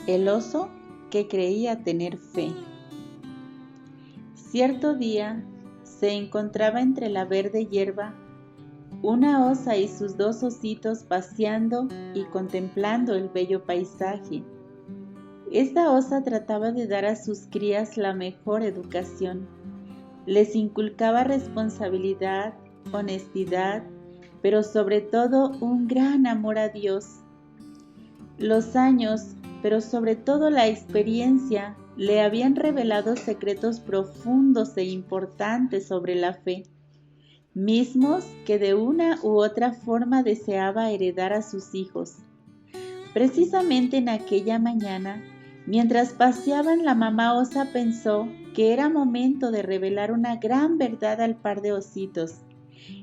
El oso que creía tener fe. Cierto día se encontraba entre la verde hierba una osa y sus dos ositos paseando y contemplando el bello paisaje. Esta osa trataba de dar a sus crías la mejor educación. Les inculcaba responsabilidad, honestidad, pero sobre todo un gran amor a Dios. Los años, pero sobre todo la experiencia, le habían revelado secretos profundos e importantes sobre la fe, mismos que de una u otra forma deseaba heredar a sus hijos. Precisamente en aquella mañana, mientras paseaban, la mamá osa pensó que era momento de revelar una gran verdad al par de ositos.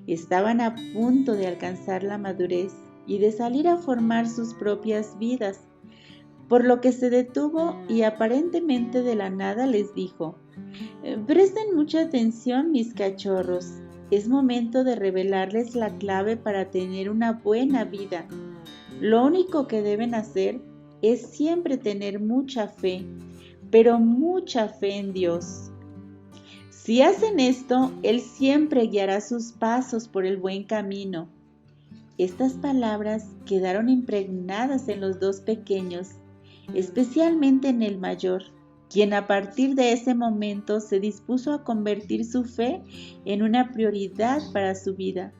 Estaban a punto de alcanzar la madurez y de salir a formar sus propias vidas, por lo que se detuvo y aparentemente de la nada les dijo: «Presten mucha atención, mis cachorros, es momento de revelarles la clave para tener una buena vida. Lo único que deben hacer es siempre tener mucha fe, pero mucha fe en Dios. Si hacen esto, Él siempre guiará sus pasos por el buen camino». Estas palabras quedaron impregnadas en los dos pequeños, especialmente en el mayor, quien a partir de ese momento se dispuso a convertir su fe en una prioridad para su vida.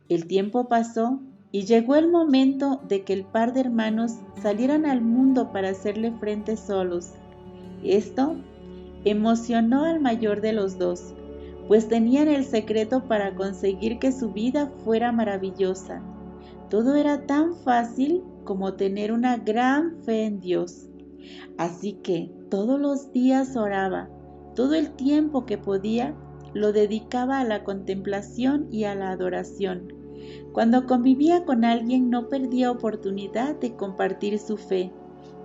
El tiempo pasó y llegó el momento de que el par de hermanos salieran al mundo para hacerle frente solos. Esto emocionó al mayor de los dos, pues tenían el secreto para conseguir que su vida fuera maravillosa. Todo era tan fácil como tener una gran fe en Dios. Así que todos los días oraba, todo el tiempo que podía lo dedicaba a la contemplación y a la adoración. Cuando convivía con alguien no perdía oportunidad de compartir su fe,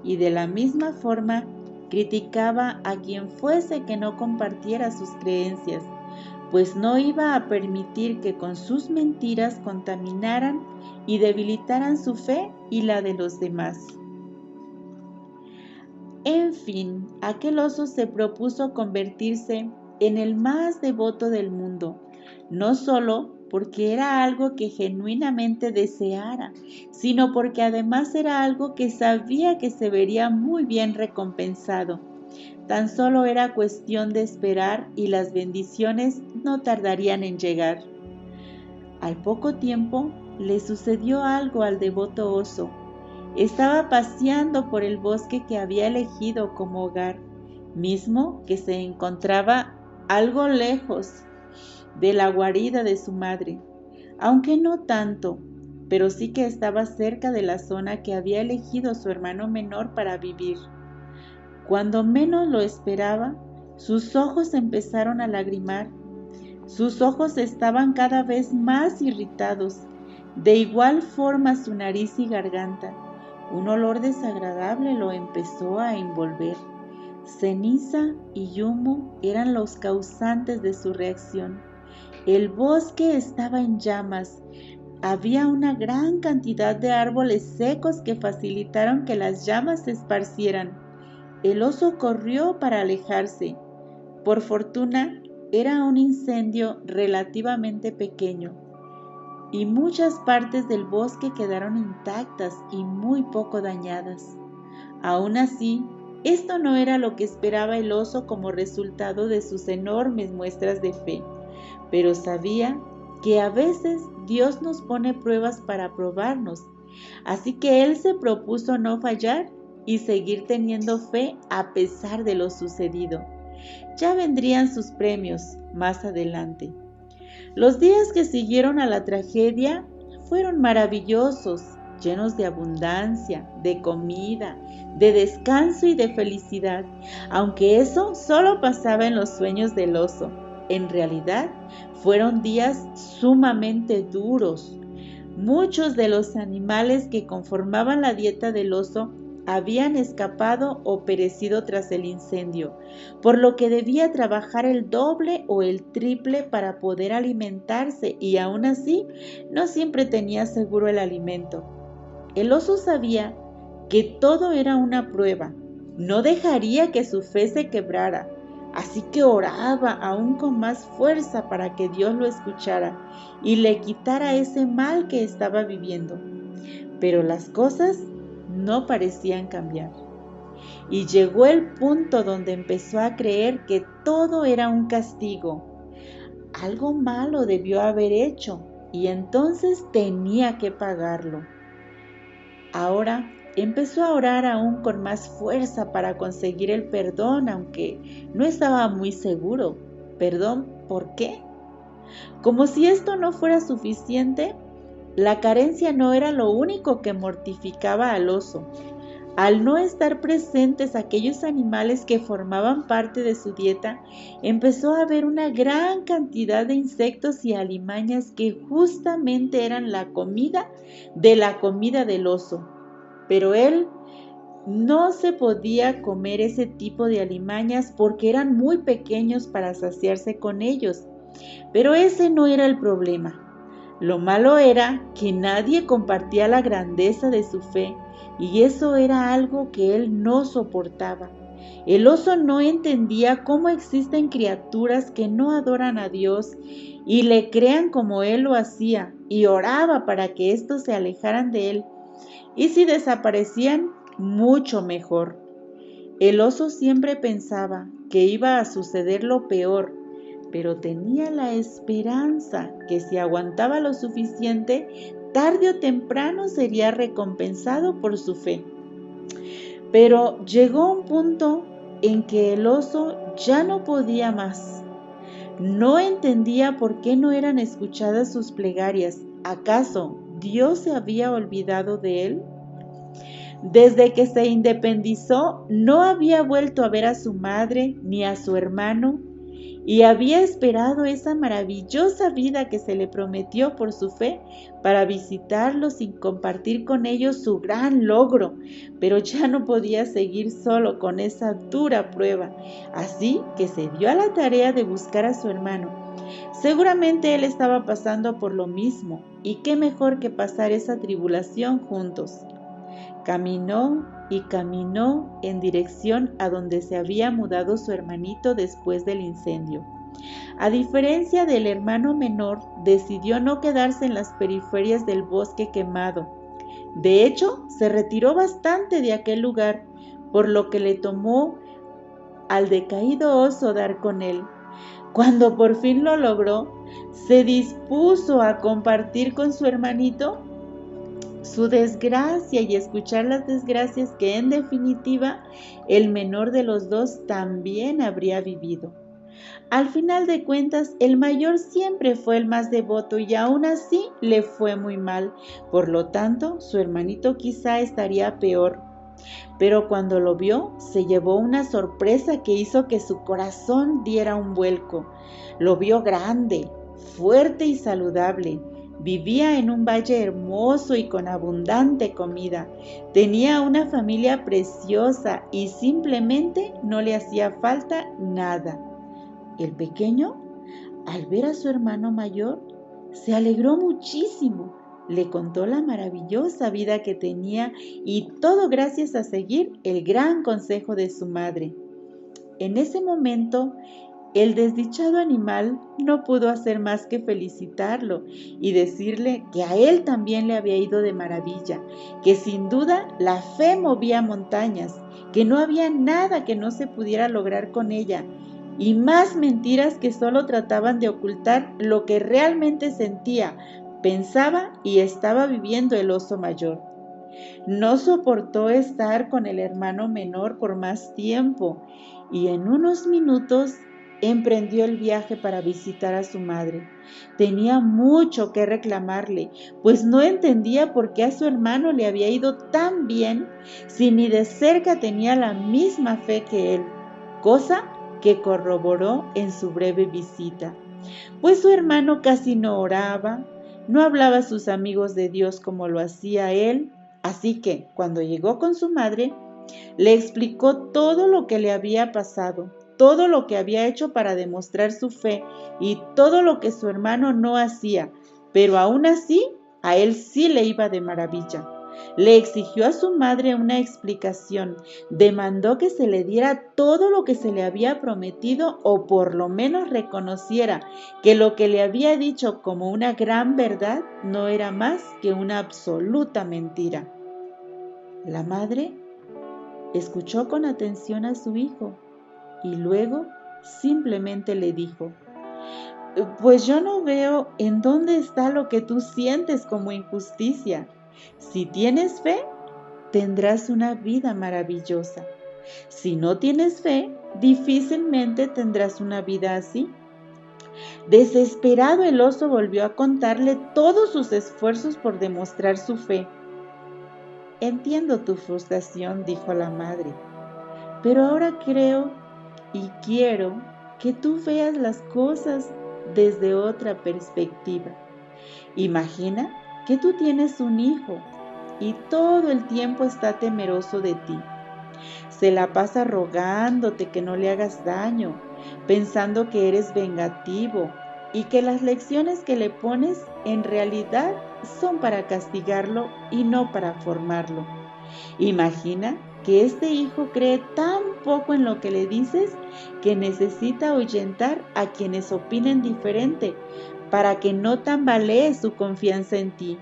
y de la misma forma criticaba a quien fuese que no compartiera sus creencias, pues no iba a permitir que con sus mentiras contaminaran y debilitaran su fe y la de los demás. En fin, aquel oso se propuso convertirse en el más devoto del mundo, no solo porque era algo que genuinamente deseara, sino porque además era algo que sabía que se vería muy bien recompensado. Tan solo era cuestión de esperar y las bendiciones no tardarían en llegar. Al poco tiempo le sucedió algo al devoto oso. Estaba paseando por el bosque que había elegido como hogar, mismo que se encontraba algo lejos de la guarida de su madre, aunque no tanto, pero sí que estaba cerca de la zona que había elegido su hermano menor para vivir. Cuando menos lo esperaba, sus ojos empezaron a lagrimar. Sus ojos estaban cada vez más irritados, de igual forma su nariz y garganta. Un olor desagradable lo empezó a envolver. Ceniza y humo eran los causantes de su reacción. El bosque estaba en llamas. Había una gran cantidad de árboles secos que facilitaron que las llamas se esparcieran. El oso corrió para alejarse. Por fortuna, era un incendio relativamente pequeño, y muchas partes del bosque quedaron intactas y muy poco dañadas. Aún así, esto no era lo que esperaba el oso como resultado de sus enormes muestras de fe, pero sabía que a veces Dios nos pone pruebas para probarnos, así que él se propuso no fallar y seguir teniendo fe a pesar de lo sucedido. Ya vendrían sus premios más adelante. Los días que siguieron a la tragedia fueron maravillosos, llenos de abundancia, de comida, de descanso y de felicidad, aunque eso solo pasaba en los sueños del oso. En realidad, fueron días sumamente duros. Muchos de los animales que conformaban la dieta del oso habían escapado o perecido tras el incendio, por lo que debía trabajar el doble o el triple para poder alimentarse, y aún así no siempre tenía seguro el alimento. El oso sabía que todo era una prueba. No dejaría que su fe se quebrara, así que oraba aún con más fuerza para que Dios lo escuchara y le quitara ese mal que estaba viviendo. Pero las cosas no parecían cambiar. Y llegó el punto donde empezó a creer que todo era un castigo. Algo malo debió haber hecho y entonces tenía que pagarlo. Ahora empezó a orar aún con más fuerza para conseguir el perdón, aunque no estaba muy seguro. ¿Perdón por qué? Como si esto no fuera suficiente, la carencia no era lo único que mortificaba al oso. Al no estar presentes aquellos animales que formaban parte de su dieta, empezó a haber una gran cantidad de insectos y alimañas que justamente eran la comida del oso. Pero él no se podía comer ese tipo de alimañas porque eran muy pequeños para saciarse con ellos. Pero ese no era el problema. Lo malo era que nadie compartía la grandeza de su fe y eso era algo que él no soportaba. El oso no entendía cómo existen criaturas que no adoran a Dios y le crean como él lo hacía y oraba para que éstos se alejaran de él. Y si desaparecían, mucho mejor. El oso siempre pensaba que iba a suceder lo peor, pero tenía la esperanza que si aguantaba lo suficiente, tarde o temprano sería recompensado por su fe. Pero llegó un punto en que el oso ya no podía más. No entendía por qué no eran escuchadas sus plegarias. ¿Acaso Dios se había olvidado de él? Desde que se independizó, no había vuelto a ver a su madre ni a su hermano y había esperado esa maravillosa vida que se le prometió por su fe para visitarlos y compartir con ellos su gran logro, pero ya no podía seguir solo con esa dura prueba, así que se dio a la tarea de buscar a su hermano. Seguramente él estaba pasando por lo mismo, y qué mejor que pasar esa tribulación juntos. Caminó y caminó en dirección a donde se había mudado su hermanito después del incendio. A diferencia del hermano menor, decidió no quedarse en las periferias del bosque quemado. De hecho, se retiró bastante de aquel lugar, por lo que le tomó al decaído oso dar con él. Cuando por fin lo logró, se dispuso a compartir con su hermanito su desgracia y escuchar las desgracias que en definitiva el menor de los dos también habría vivido. Al final de cuentas, el mayor siempre fue el más devoto y aún así le fue muy mal. Por lo tanto, su hermanito quizá estaría peor. Pero cuando lo vio, se llevó una sorpresa que hizo que su corazón diera un vuelco. Lo vio grande, fuerte y saludable. Vivía en un valle hermoso y con abundante comida. Tenía una familia preciosa y simplemente no le hacía falta nada. El pequeño, al ver a su hermano mayor, se alegró muchísimo. Le contó la maravillosa vida que tenía y todo gracias a seguir el gran consejo de su madre. En ese momento, el desdichado animal no pudo hacer más que felicitarlo y decirle que a él también le había ido de maravilla, que sin duda la fe movía montañas, que no había nada que no se pudiera lograr con ella, y más mentiras que solo trataban de ocultar lo que realmente sentía, pensaba y estaba viviendo el oso mayor. No soportó estar con el hermano menor por más tiempo y en unos minutos emprendió el viaje para visitar a su madre. Tenía mucho que reclamarle, pues no entendía por qué a su hermano le había ido tan bien si ni de cerca tenía la misma fe que él, cosa que corroboró en su breve visita, pues su hermano casi no oraba, no hablaba a sus amigos de Dios como lo hacía él, así que cuando llegó con su madre, le explicó todo lo que le había pasado, todo lo que había hecho para demostrar su fe y todo lo que su hermano no hacía, pero aún así a él sí le iba de maravilla. Le exigió a su madre una explicación, demandó que se le diera todo lo que se le había prometido o por lo menos reconociera que lo que le había dicho como una gran verdad no era más que una absoluta mentira. La madre escuchó con atención a su hijo y luego simplemente le dijo: Pues yo no veo en dónde está lo que tú sientes como injusticia. Si tienes fe, tendrás una vida maravillosa. Si no tienes fe, difícilmente tendrás una vida así. Desesperado, el oso volvió a contarle todos sus esfuerzos por demostrar su fe. Entiendo tu frustración, dijo la madre, pero ahora creo y quiero que tú veas las cosas desde otra perspectiva. Imagina que tú tienes un hijo y todo el tiempo está temeroso de ti. Se la pasa rogándote que no le hagas daño, pensando que eres vengativo y que las lecciones que le pones en realidad son para castigarlo y no para formarlo. Imagina que este hijo cree tan poco en lo que le dices que necesita ahuyentar a quienes opinen diferente para que no tambalee su confianza en ti.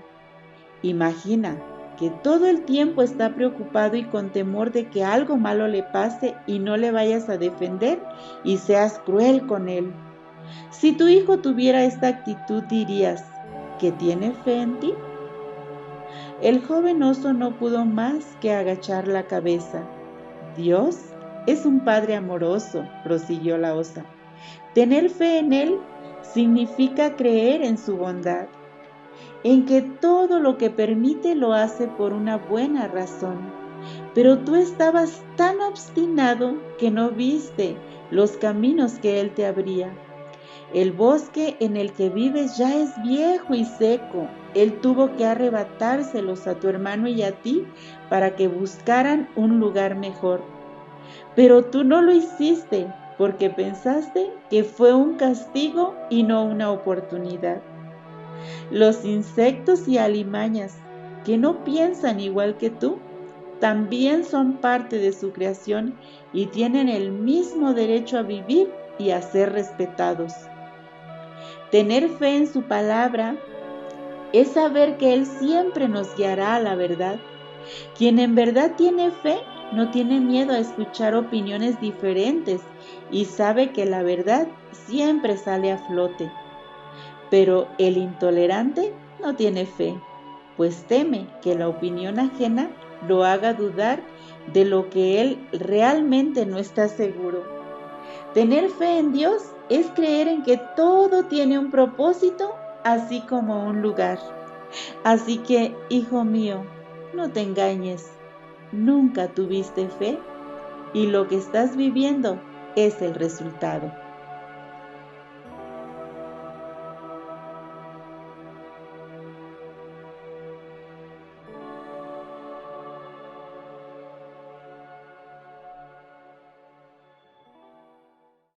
Imagina que todo el tiempo está preocupado y con temor de que algo malo le pase y no le vayas a defender y seas cruel con él. Si tu hijo tuviera esta actitud, dirías que tiene fe en ti. El joven oso no pudo más que agachar la cabeza. Dios es un padre amoroso, prosiguió la osa. Tener fe en él significa creer en su bondad, en que todo lo que permite lo hace por una buena razón. Pero tú estabas tan obstinado que no viste los caminos que él te abría. El bosque en el que vives ya es viejo y seco. Él tuvo que arrebatárselos a tu hermano y a ti para que buscaran un lugar mejor. Pero tú no lo hiciste porque pensaste que fue un castigo y no una oportunidad. Los insectos y alimañas que no piensan igual que tú también son parte de su creación y tienen el mismo derecho a vivir y a ser respetados. Tener fe en su palabra es saber que Él siempre nos guiará a la verdad. Quien en verdad tiene fe no tiene miedo a escuchar opiniones diferentes y sabe que la verdad siempre sale a flote. Pero el intolerante no tiene fe, pues teme que la opinión ajena lo haga dudar de lo que él realmente no está seguro. Tener fe en Dios es creer en que todo tiene un propósito, así como un lugar. Así que, hijo mío, no te engañes. Nunca tuviste fe y lo que estás viviendo es el resultado.